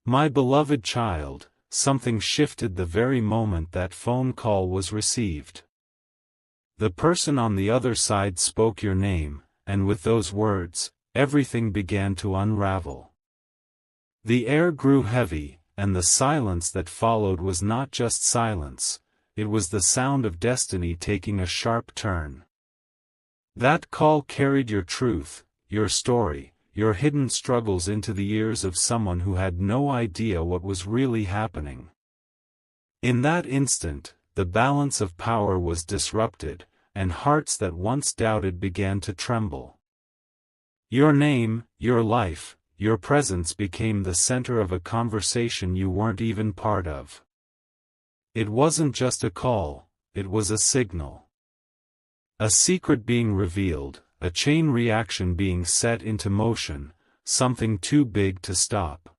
My beloved child, something shifted the very moment that phone call was received. The person on the other side spoke your name, and with those words, everything began to unravel. The air grew heavy, and the silence that followed was not just silence, it was the sound of destiny taking a sharp turn. That call carried your truth, your story, your hidden struggles into the ears of someone who had no idea what was really happening. In that instant, the balance of power was disrupted, and hearts that once doubted began to tremble. Your name, your life, your presence became the center of a conversation you weren't even part of. It wasn't just a call, it was a signal. A secret being revealed, a chain reaction being set into motion, something too big to stop.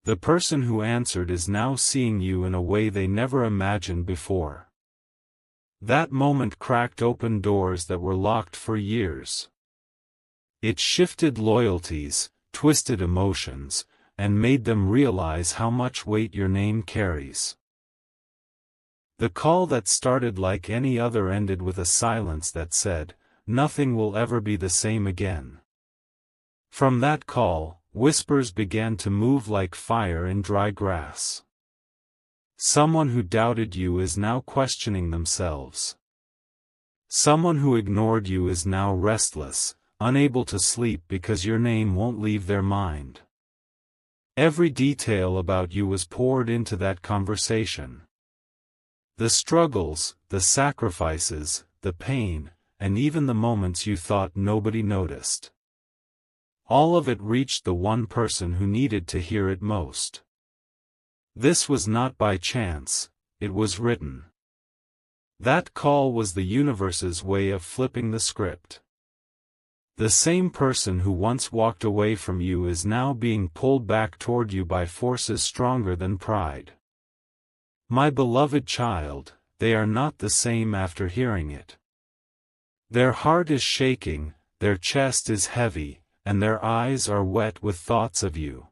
The person who answered is now seeing you in a way they never imagined before. That moment cracked open doors that were locked for years. It shifted loyalties, twisted emotions, and made them realize how much weight your name carries. The call that started like any other ended with a silence that said, "Nothing will ever be the same again." From that call, whispers began to move like fire in dry grass. Someone who doubted you is now questioning themselves. Someone who ignored you is now restless, unable to sleep because your name won't leave their mind. Every detail about you was poured into that conversation. The struggles, the sacrifices, the pain, and even the moments you thought nobody noticed. All of it reached the one person who needed to hear it most. This was not by chance, it was written. That call was the universe's way of flipping the script. The same person who once walked away from you is now being pulled back toward you by forces stronger than pride. My beloved child, they are not the same after hearing it. Their heart is shaking, their chest is heavy, and their eyes are wet with thoughts of you.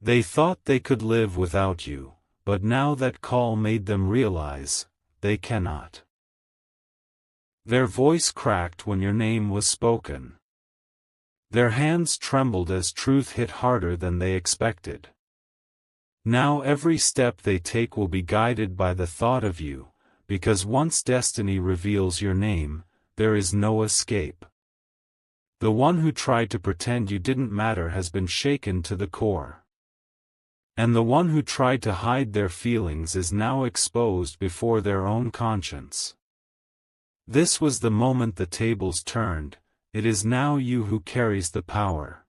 They thought they could live without you, but now that call made them realize, they cannot. Their voice cracked when your name was spoken. Their hands trembled as truth hit harder than they expected. Now every step they take will be guided by the thought of you, because once destiny reveals your name, there is no escape. The one who tried to pretend you didn't matter has been shaken to the core. And the one who tried to hide their feelings is now exposed before their own conscience. This was the moment the tables turned, it is now you who carries the power.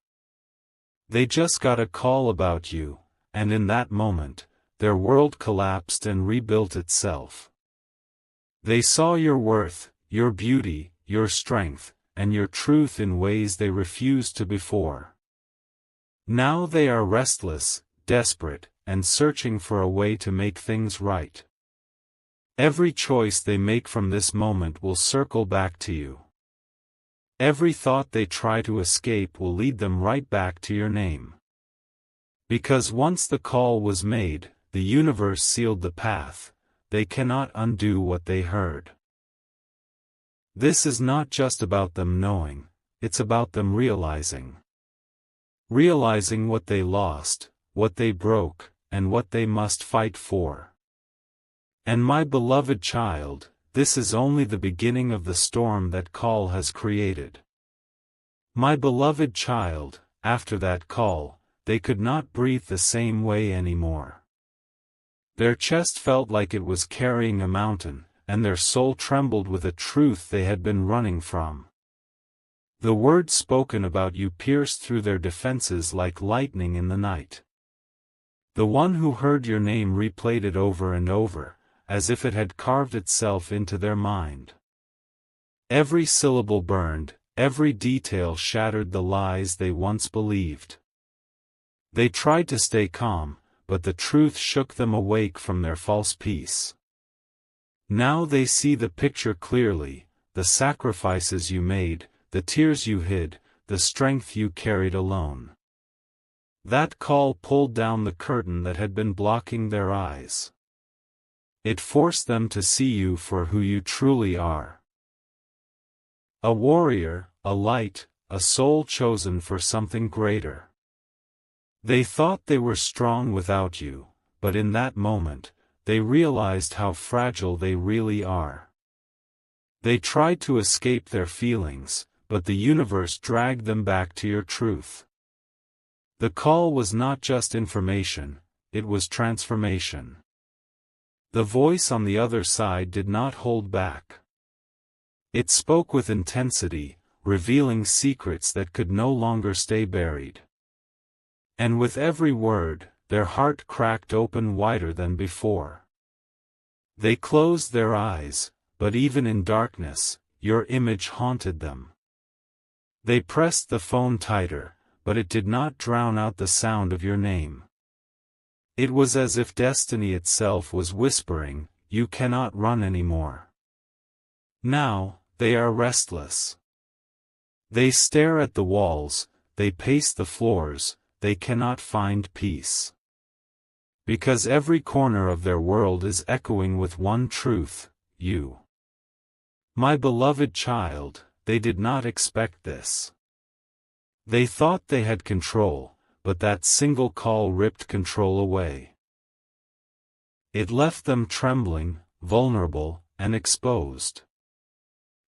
They just got a call about you, and in that moment, their world collapsed and rebuilt itself. They saw your worth, your beauty, your strength, and your truth in ways they refused to before. Now they are restless, desperate, and searching for a way to make things right. Every choice they make from this moment will circle back to you. Every thought they try to escape will lead them right back to your name. Because once the call was made, the universe sealed the path, they cannot undo what they heard. This is not just about them knowing, it's about them realizing. Realizing what they lost, what they broke, and what they must fight for. And my beloved child, this is only the beginning of the storm that call has created. My beloved child, after that call, they could not breathe the same way anymore. Their chest felt like it was carrying a mountain, and their soul trembled with a truth they had been running from. The words spoken about you pierced through their defenses like lightning in the night. The one who heard your name replayed it over and over, as if it had carved itself into their mind. Every syllable burned, every detail shattered the lies they once believed. They tried to stay calm, but the truth shook them awake from their false peace. Now they see the picture clearly, the sacrifices you made, the tears you hid, the strength you carried alone. That call pulled down the curtain that had been blocking their eyes. It forced them to see you for who you truly are. A warrior, a light, a soul chosen for something greater. They thought they were strong without you, but in that moment, they realized how fragile they really are. They tried to escape their feelings, but the universe dragged them back to your truth. The call was not just information, it was transformation. The voice on the other side did not hold back. It spoke with intensity, revealing secrets that could no longer stay buried. And with every word, their heart cracked open wider than before. They closed their eyes, but even in darkness, your image haunted them. They pressed the phone tighter, but it did not drown out the sound of your name. It was as if destiny itself was whispering, "You cannot run anymore." Now, they are restless. They stare at the walls, they pace the floors, they cannot find peace. Because every corner of their world is echoing with one truth, you. My beloved child, they did not expect this. They thought they had control, but that single call ripped control away. It left them trembling, vulnerable, and exposed.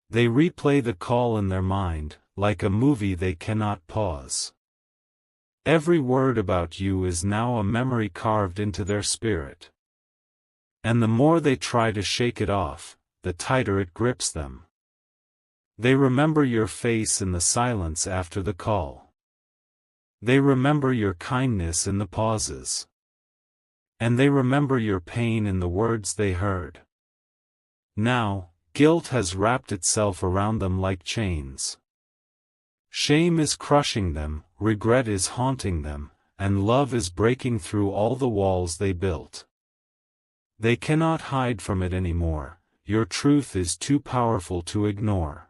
They replay the call in their mind, like a movie they cannot pause. Every word about you is now a memory carved into their spirit. And the more they try to shake it off, the tighter it grips them. They remember your face in the silence after the call. They remember your kindness in the pauses. And they remember your pain in the words they heard. Now, guilt has wrapped itself around them like chains. Shame is crushing them, regret is haunting them, and love is breaking through all the walls they built. They cannot hide from it anymore, your truth is too powerful to ignore.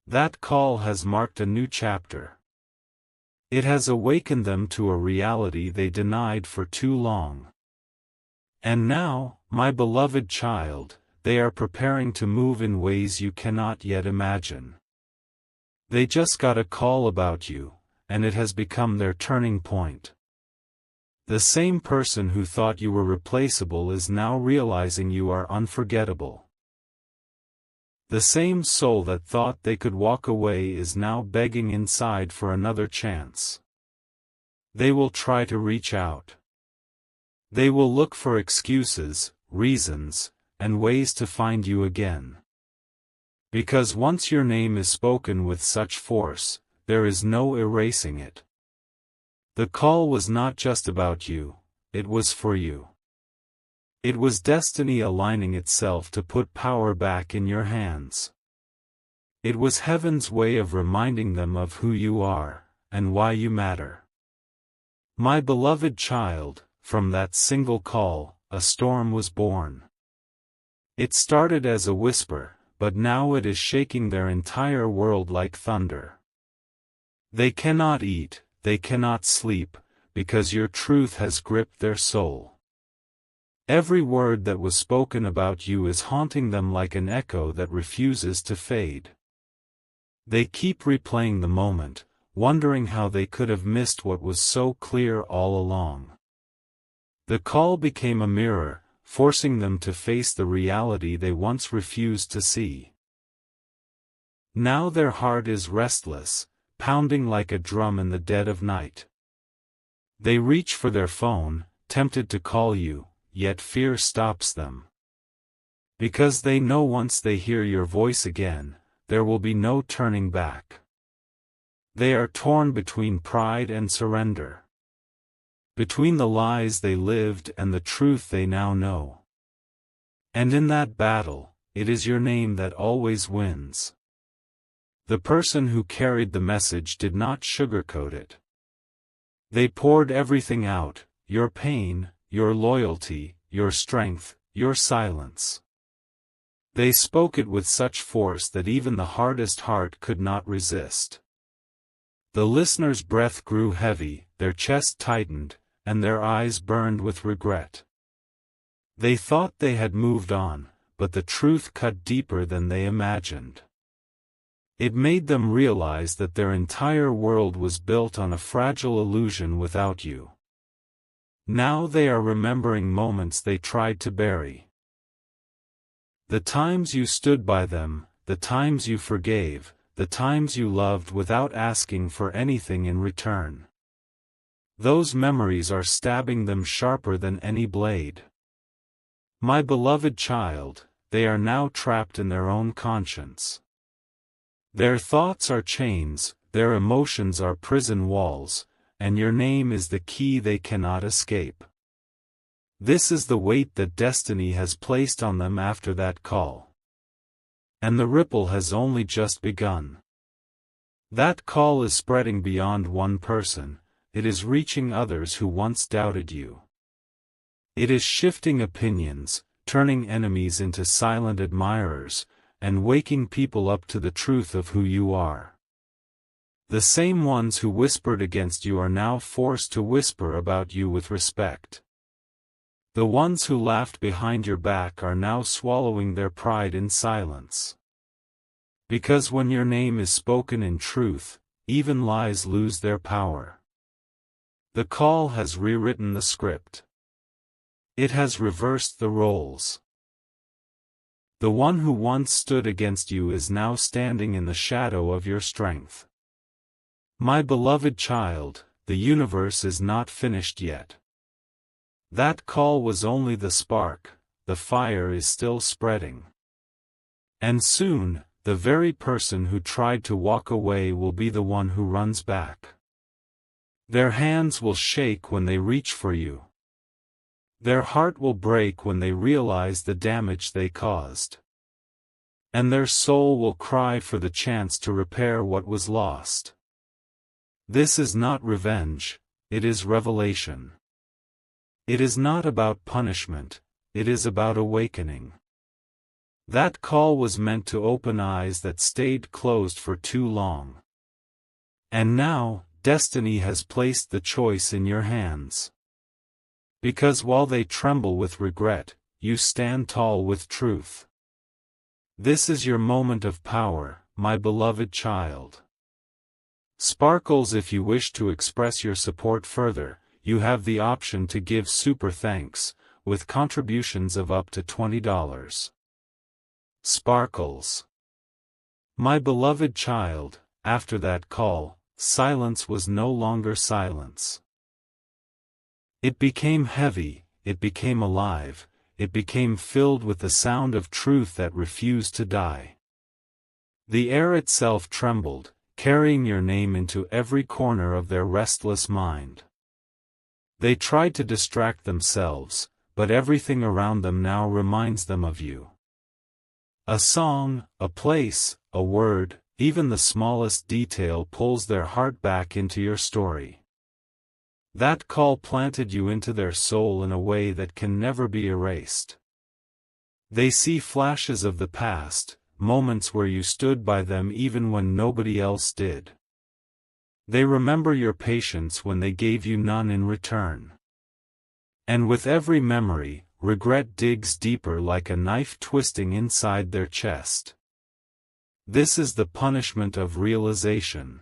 That call has marked a new chapter. It has awakened them to a reality they denied for too long. And now, my beloved child, they are preparing to move in ways you cannot yet imagine. They just got a call about you, and it has become their turning point. The same person who thought you were replaceable is now realizing you are unforgettable. The same soul that thought they could walk away is now begging inside for another chance. They will try to reach out. They will look for excuses, reasons, and ways to find you again. Because once your name is spoken with such force, there is no erasing it. The call was not just about you, it was for you. It was destiny aligning itself to put power back in your hands. It was heaven's way of reminding them of who you are, and why you matter. My beloved child, from that single call, a storm was born. It started as a whisper, but now it is shaking their entire world like thunder. They cannot eat, they cannot sleep, because your truth has gripped their soul. Every word that was spoken about you is haunting them like an echo that refuses to fade. They keep replaying the moment, wondering how they could have missed what was so clear all along. The call became a mirror, forcing them to face the reality they once refused to see. Now their heart is restless, pounding like a drum in the dead of night. They reach for their phone, tempted to call you, yet fear stops them. Because they know once they hear your voice again, there will be no turning back. They are torn between pride and surrender. Between the lies they lived and the truth they now know. And in that battle, it is your name that always wins. The person who carried the message did not sugarcoat it. They poured everything out, your pain, your loyalty, your strength, your silence. They spoke it with such force that even the hardest heart could not resist. The listener's breath grew heavy, their chest tightened, and their eyes burned with regret. They thought they had moved on, but the truth cut deeper than they imagined. It made them realize that their entire world was built on a fragile illusion without you. Now they are remembering moments they tried to bury. The times you stood by them, the times you forgave, the times you loved without asking for anything in return. Those memories are stabbing them sharper than any blade. My beloved child, they are now trapped in their own conscience. Their thoughts are chains, their emotions are prison walls, and your name is the key they cannot escape. This is the weight that destiny has placed on them after that call. And the ripple has only just begun. That call is spreading beyond one person, it is reaching others who once doubted you. It is shifting opinions, turning enemies into silent admirers, and waking people up to the truth of who you are. The same ones who whispered against you are now forced to whisper about you with respect. The ones who laughed behind your back are now swallowing their pride in silence. Because when your name is spoken in truth, even lies lose their power. The call has rewritten the script. It has reversed the roles. The one who once stood against you is now standing in the shadow of your strength. My beloved child, the universe is not finished yet. That call was only the spark, the fire is still spreading. And soon, the very person who tried to walk away will be the one who runs back. Their hands will shake when they reach for you. Their heart will break when they realize the damage they caused. And their soul will cry for the chance to repair what was lost. This is not revenge, it is revelation. It is not about punishment, it is about awakening. That call was meant to open eyes that stayed closed for too long. And now, destiny has placed the choice in your hands. Because while they tremble with regret, you stand tall with truth. This is your moment of power, my beloved child. Sparkles, if you wish to express your support further, you have the option to give super thanks, with contributions of up to $20. Sparkles. My beloved child, after that call, silence was no longer silence. It became heavy, it became alive, it became filled with the sound of truth that refused to die. The air itself trembled, carrying your name into every corner of their restless mind. They tried to distract themselves, but everything around them now reminds them of you. A song, a place, a word, even the smallest detail pulls their heart back into your story. That call planted you into their soul in a way that can never be erased. They see flashes of the past, moments where you stood by them even when nobody else did. They remember your patience when they gave you none in return. And with every memory, regret digs deeper like a knife twisting inside their chest. This is the punishment of realization.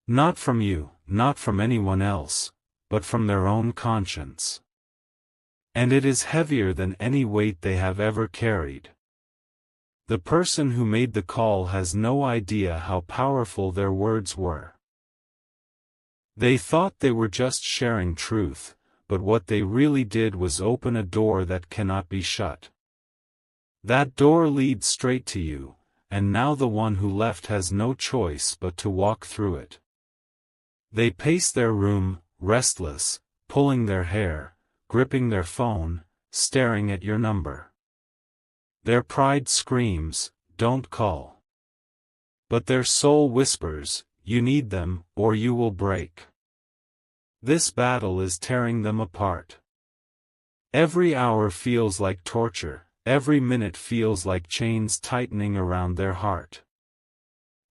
Not from you, not from anyone else, but from their own conscience. And it is heavier than any weight they have ever carried. The person who made the call has no idea how powerful their words were. They thought they were just sharing truth, but what they really did was open a door that cannot be shut. That door leads straight to you, and now the one who left has no choice but to walk through it. They pace their room, restless, pulling their hair, gripping their phone, staring at your number. Their pride screams, "Don't call." But their soul whispers, "You need them, or you will break." This battle is tearing them apart. Every hour feels like torture, every minute feels like chains tightening around their heart.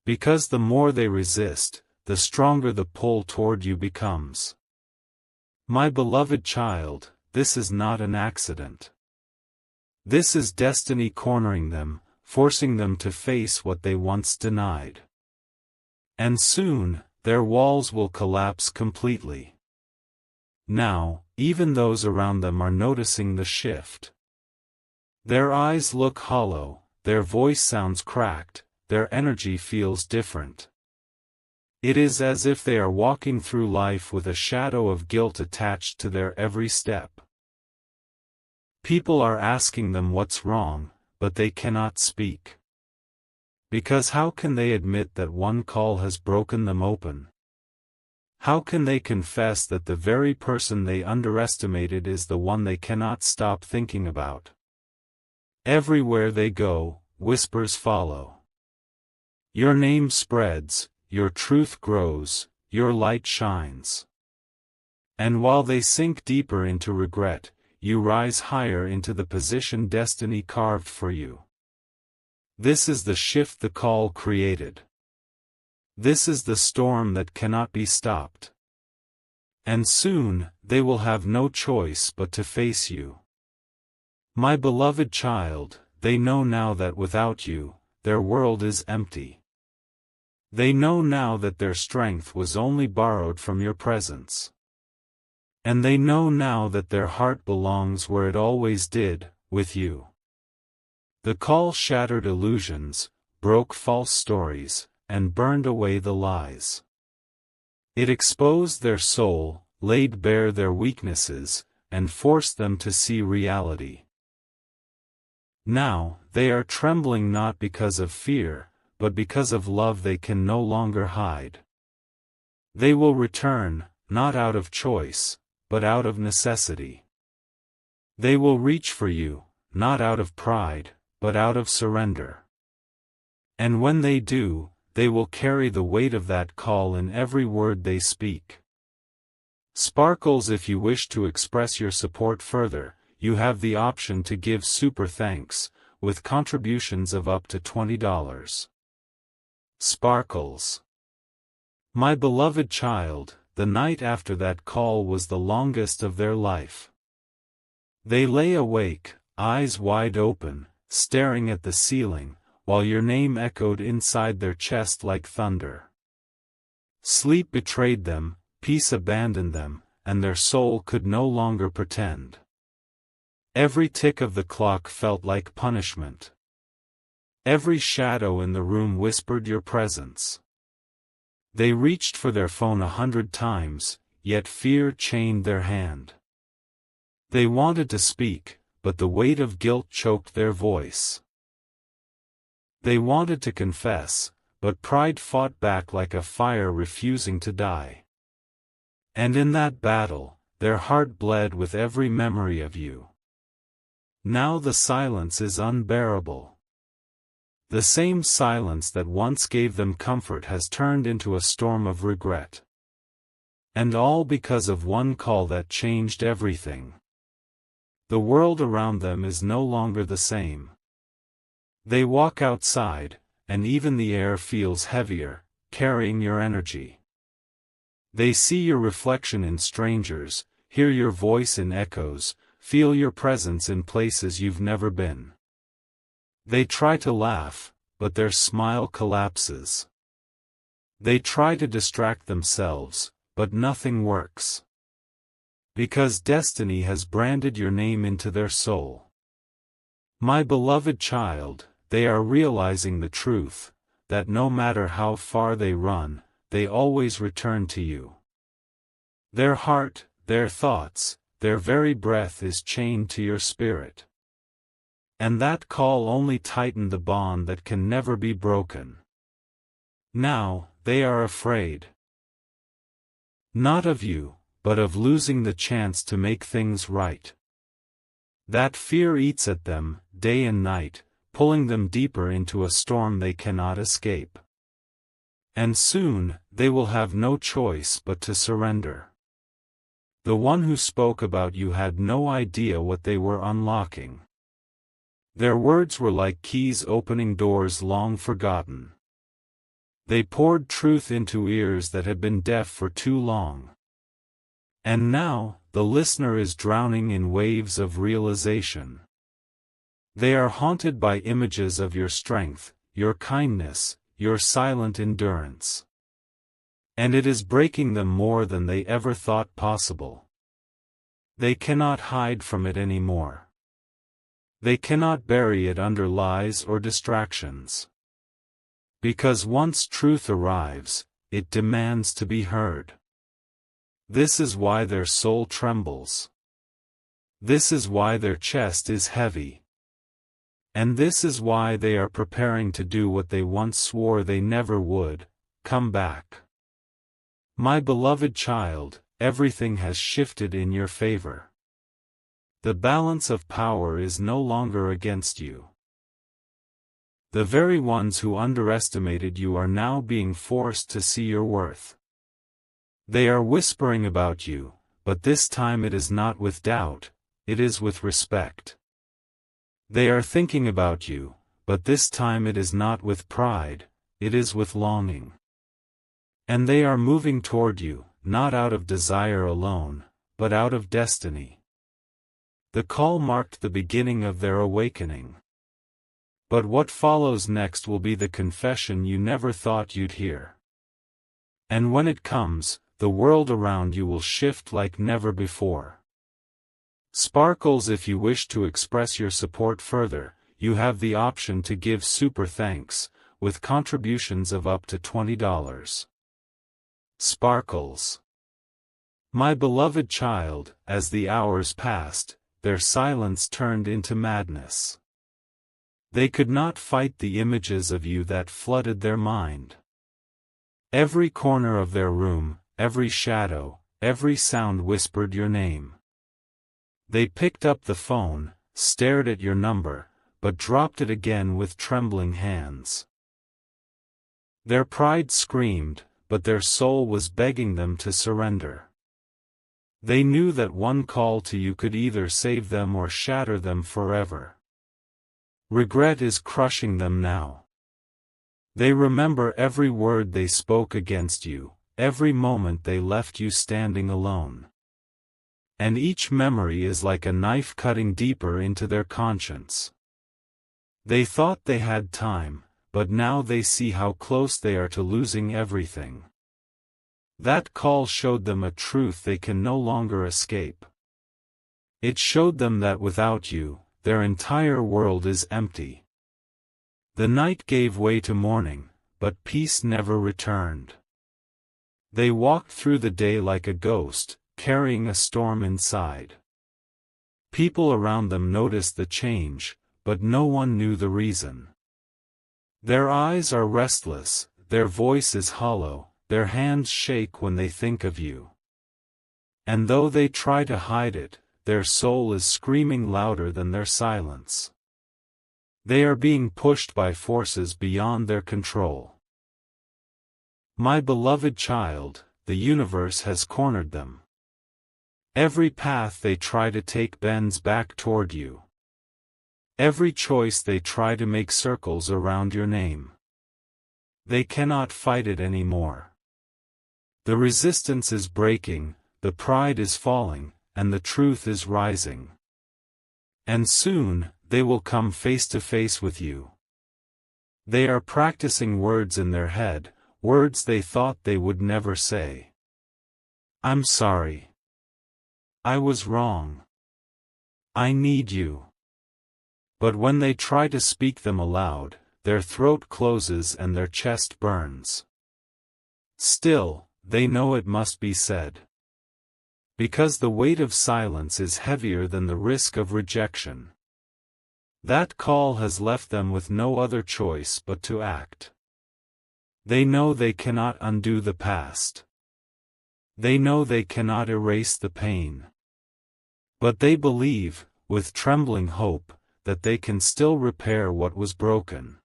Because the more they resist, the stronger the pull toward you becomes. My beloved child, this is not an accident. This is destiny cornering them, forcing them to face what they once denied. And soon, their walls will collapse completely. Now, even those around them are noticing the shift. Their eyes look hollow, their voice sounds cracked, their energy feels different. It is as if they are walking through life with a shadow of guilt attached to their every step. People are asking them what's wrong, but they cannot speak. Because how can they admit that one call has broken them open? How can they confess that the very person they underestimated is the one they cannot stop thinking about? Everywhere they go, whispers follow. Your name spreads, your truth grows, your light shines. And while they sink deeper into regret, you rise higher into the position destiny carved for you. This is the shift the call created. This is the storm that cannot be stopped. And soon, they will have no choice but to face you. My beloved child, they know now that without you, their world is empty. They know now that their strength was only borrowed from your presence. And they know now that their heart belongs where it always did, with you. The call shattered illusions, broke false stories, and burned away the lies. It exposed their soul, laid bare their weaknesses, and forced them to see reality. Now, they are trembling not because of fear, but because of love they can no longer hide. They will return, not out of choice, but out of necessity. They will reach for you, not out of pride, but out of surrender. And when they do, they will carry the weight of that call in every word they speak. Sparkles, if you wish to express your support further, you have the option to give super thanks, with contributions of up to $20. Sparkles. My beloved child, the night after that call was the longest of their life. They lay awake, eyes wide open, staring at the ceiling, while your name echoed inside their chest like thunder. Sleep betrayed them, peace abandoned them, and their soul could no longer pretend. Every tick of the clock felt like punishment. Every shadow in the room whispered your presence. They reached for their phone 100 times, yet fear chained their hand. They wanted to speak, but the weight of guilt choked their voice. They wanted to confess, but pride fought back like a fire refusing to die. And in that battle, their heart bled with every memory of you. Now the silence is unbearable. The same silence that once gave them comfort has turned into a storm of regret. And all because of one call that changed everything. The world around them is no longer the same. They walk outside, and even the air feels heavier, carrying your energy. They see your reflection in strangers, hear your voice in echoes, feel your presence in places you've never been. They try to laugh, but their smile collapses. They try to distract themselves, but nothing works. Because destiny has branded your name into their soul. My beloved child, they are realizing the truth, that no matter how far they run, they always return to you. Their heart, their thoughts, their very breath is chained to your spirit. And that call only tightened the bond that can never be broken. Now, they are afraid. Not of you, but of losing the chance to make things right. That fear eats at them, day and night, pulling them deeper into a storm they cannot escape. And soon, they will have no choice but to surrender. The one who spoke about you had no idea what they were unlocking. Their words were like keys opening doors long forgotten. They poured truth into ears that had been deaf for too long. And now, the listener is drowning in waves of realization. They are haunted by images of your strength, your kindness, your silent endurance. And it is breaking them more than they ever thought possible. They cannot hide from it anymore. They cannot bury it under lies or distractions. Because once truth arrives, it demands to be heard. This is why their soul trembles. This is why their chest is heavy. And this is why they are preparing to do what they once swore they never would: come back. My beloved child, everything has shifted in your favor. The balance of power is no longer against you. The very ones who underestimated you are now being forced to see your worth. They are whispering about you, but this time it is not with doubt, it is with respect. They are thinking about you, but this time it is not with pride, it is with longing. And they are moving toward you, not out of desire alone, but out of destiny. The call marked the beginning of their awakening. But what follows next will be the confession you never thought you'd hear. And when it comes, the world around you will shift like never before. Sparkles, if you wish to express your support further, you have the option to give super thanks, with contributions of up to $20. Sparkles. My beloved child, as the hours passed, their silence turned into madness. They could not fight the images of you that flooded their mind. Every corner of their room, every shadow, every sound whispered your name. They picked up the phone, stared at your number, but dropped it again with trembling hands. Their pride screamed, but their soul was begging them to surrender. They knew that one call to you could either save them or shatter them forever. Regret is crushing them now. They remember every word they spoke against you, every moment they left you standing alone. And each memory is like a knife cutting deeper into their conscience. They thought they had time, but now they see how close they are to losing everything. That call showed them a truth they can no longer escape. It showed them that without you, their entire world is empty. The night gave way to morning, but peace never returned. They walked through the day like a ghost, carrying a storm inside. People around them noticed the change, but no one knew the reason. Their eyes are restless, their voice is hollow, their hands shake when they think of you. And though they try to hide it, their soul is screaming louder than their silence. They are being pushed by forces beyond their control. My beloved child, the universe has cornered them. Every path they try to take bends back toward you. Every choice they try to make circles around your name. They cannot fight it anymore. The resistance is breaking, the pride is falling, and the truth is rising. And soon, they will come face to face with you. They are practicing words in their head, words they thought they would never say. I'm sorry. I was wrong. I need you. But when they try to speak them aloud, their throat closes and their chest burns. Still, they know it must be said. Because the weight of silence is heavier than the risk of rejection. That call has left them with no other choice but to act. They know they cannot undo the past. They know they cannot erase the pain. But they believe, with trembling hope, that they can still repair what was broken.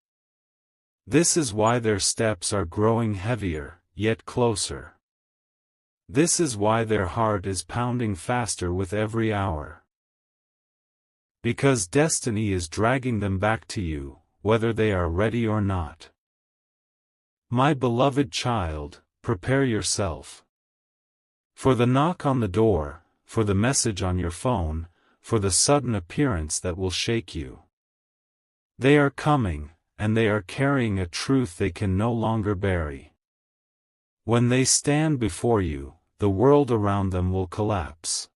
This is why their steps are growing heavier, yet closer. This is why their heart is pounding faster with every hour. Because destiny is dragging them back to you, whether they are ready or not. My beloved child, prepare yourself. For the knock on the door, for the message on your phone, for the sudden appearance that will shake you. They are coming, and they are carrying a truth they can no longer bury. When they stand before you, the world around them will collapse.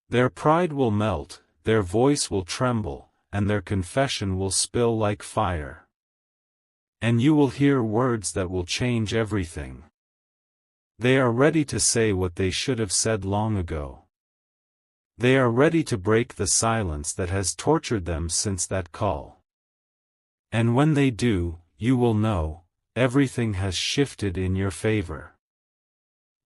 Their pride will melt, their voice will tremble, and their confession will spill like fire. And you will hear words that will change everything. They are ready to say what they should have said long ago. They are ready to break the silence that has tortured them since that call. And when they do, you will know, everything has shifted in your favor.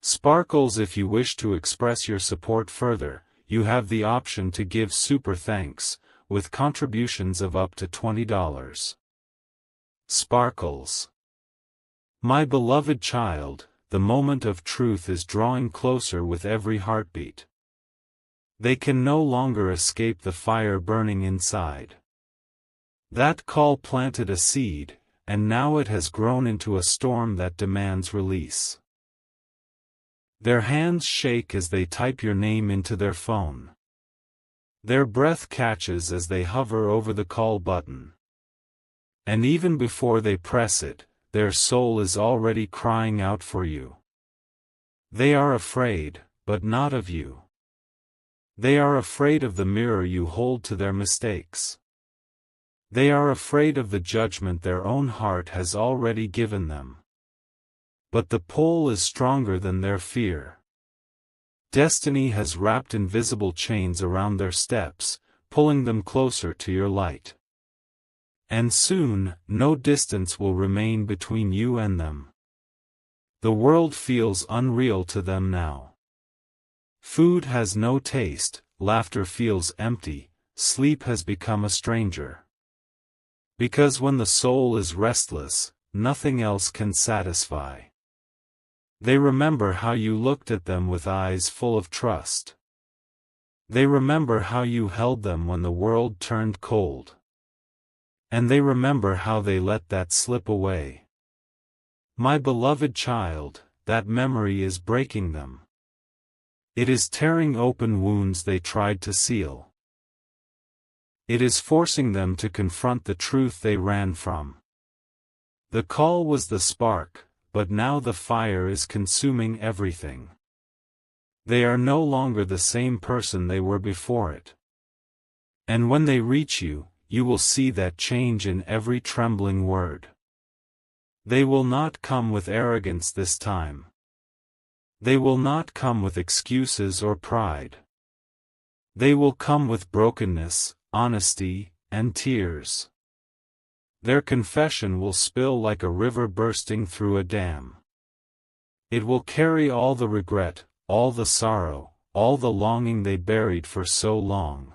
Sparkles, if you wish to express your support further, you have the option to give super thanks, with contributions of up to $20. Sparkles. My beloved child, the moment of truth is drawing closer with every heartbeat. They can no longer escape the fire burning inside. That call planted a seed, and now it has grown into a storm that demands release. Their hands shake as they type your name into their phone. Their breath catches as they hover over the call button. And even before they press it, their soul is already crying out for you. They are afraid, but not of you. They are afraid of the mirror you hold to their mistakes. They are afraid of the judgment their own heart has already given them. But the pull is stronger than their fear. Destiny has wrapped invisible chains around their steps, pulling them closer to your light. And soon, no distance will remain between you and them. The world feels unreal to them now. Food has no taste, laughter feels empty, sleep has become a stranger. Because when the soul is restless, nothing else can satisfy. They remember how you looked at them with eyes full of trust. They remember how you held them when the world turned cold. And they remember how they let that slip away. My beloved child, that memory is breaking them. It is tearing open wounds they tried to seal. It is forcing them to confront the truth they ran from. The call was the spark, but now the fire is consuming everything. They are no longer the same person they were before it. And when they reach you, you will see that change in every trembling word. They will not come with arrogance this time. They will not come with excuses or pride. They will come with brokenness, honesty, and tears. Their confession will spill like a river bursting through a dam. It will carry all the regret, all the sorrow, all the longing they buried for so long.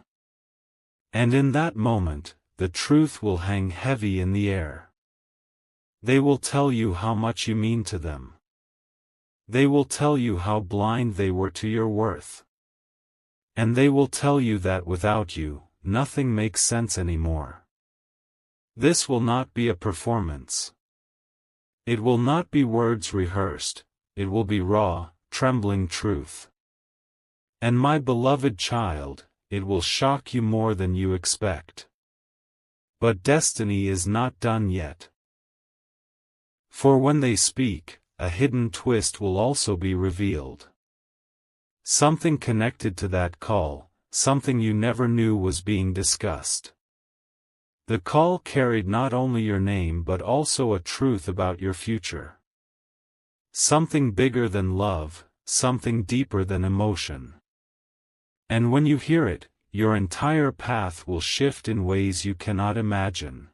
And in that moment, the truth will hang heavy in the air. They will tell you how much you mean to them. They will tell you how blind they were to your worth. And they will tell you that without you, nothing makes sense anymore. This will not be a performance. It will not be words rehearsed, it will be raw, trembling truth. And my beloved child, it will shock you more than you expect. But destiny is not done yet. For when they speak, a hidden twist will also be revealed. Something connected to that call, something you never knew was being discussed. The call carried not only your name but also a truth about your future. Something bigger than love, something deeper than emotion. And when you hear it, your entire path will shift in ways you cannot imagine.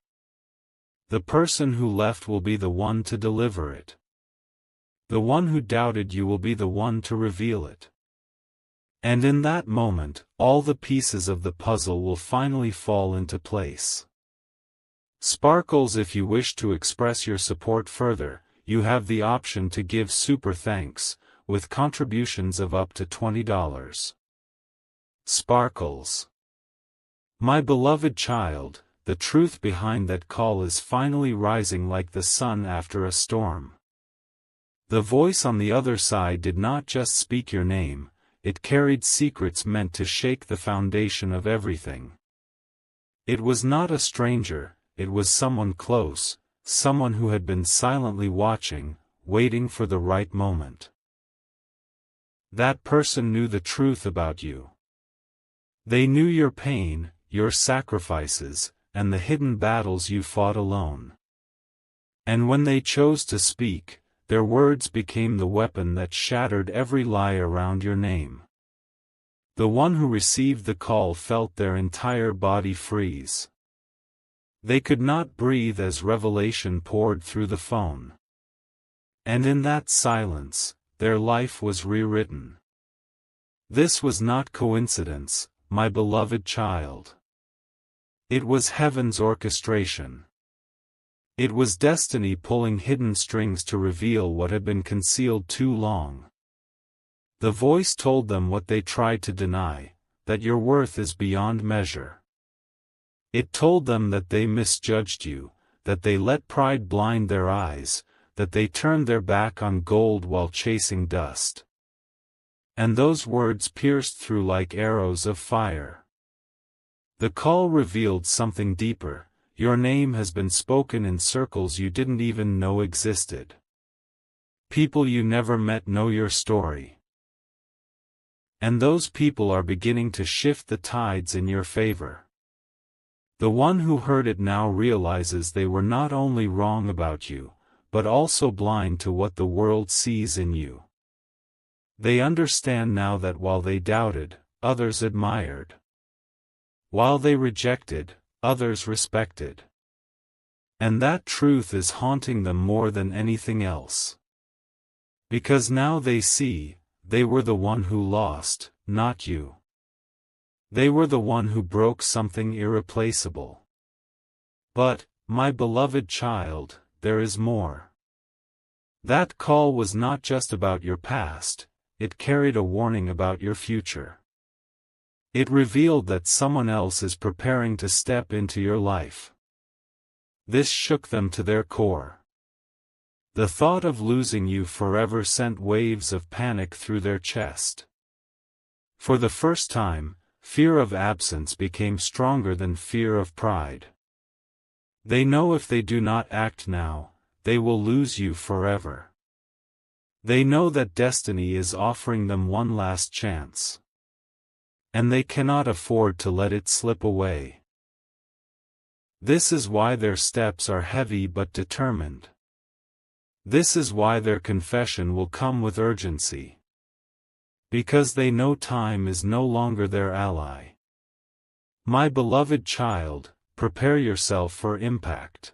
The person who left will be the one to deliver it. The one who doubted you will be the one to reveal it. And in that moment, all the pieces of the puzzle will finally fall into place. Sparkles, if you wish to express your support further, you have the option to give super thanks, with contributions of up to $20. Sparkles. My beloved child, the truth behind that call is finally rising like the sun after a storm. The voice on the other side did not just speak your name, it carried secrets meant to shake the foundation of everything. It was not a stranger, it was someone close, someone who had been silently watching, waiting for the right moment. That person knew the truth about you. They knew your pain, your sacrifices, and the hidden battles you fought alone. And when they chose to speak, their words became the weapon that shattered every lie around your name. The one who received the call felt their entire body freeze. They could not breathe as revelation poured through the phone. And in that silence, their life was rewritten. This was not coincidence, my beloved child. It was heaven's orchestration. It was destiny pulling hidden strings to reveal what had been concealed too long. The voice told them what they tried to deny, that your worth is beyond measure. It told them that they misjudged you, that they let pride blind their eyes, that they turned their back on gold while chasing dust. And those words pierced through like arrows of fire. The call revealed something deeper. Your name has been spoken in circles you didn't even know existed. People you never met know your story. And those people are beginning to shift the tides in your favor. The one who heard it now realizes they were not only wrong about you, but also blind to what the world sees in you. They understand now that while they doubted, others admired. While they rejected, others respected. And that truth is haunting them more than anything else. Because now they see, they were the one who lost, not you. They were the one who broke something irreplaceable. But, my beloved child, there is more. That call was not just about your past, it carried a warning about your future. It revealed that someone else is preparing to step into your life. This shook them to their core. The thought of losing you forever sent waves of panic through their chest. For the first time, fear of absence became stronger than fear of pride. They know if they do not act now, they will lose you forever. They know that destiny is offering them one last chance. And they cannot afford to let it slip away. This is why their steps are heavy but determined. This is why their confession will come with urgency. Because they know time is no longer their ally. My beloved child, prepare yourself for impact.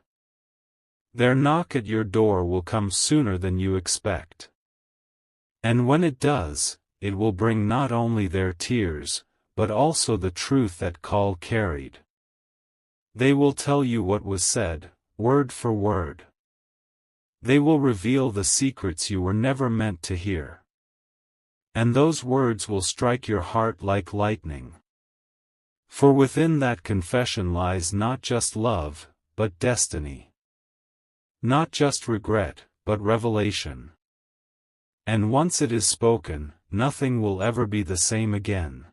Their knock at your door will come sooner than you expect. And when it does, it will bring not only their tears, but also the truth that call carried. They will tell you what was said, word for word. They will reveal the secrets you were never meant to hear. And those words will strike your heart like lightning. For within that confession lies not just love, but destiny. Not just regret, but revelation. And once it is spoken, nothing will ever be the same again.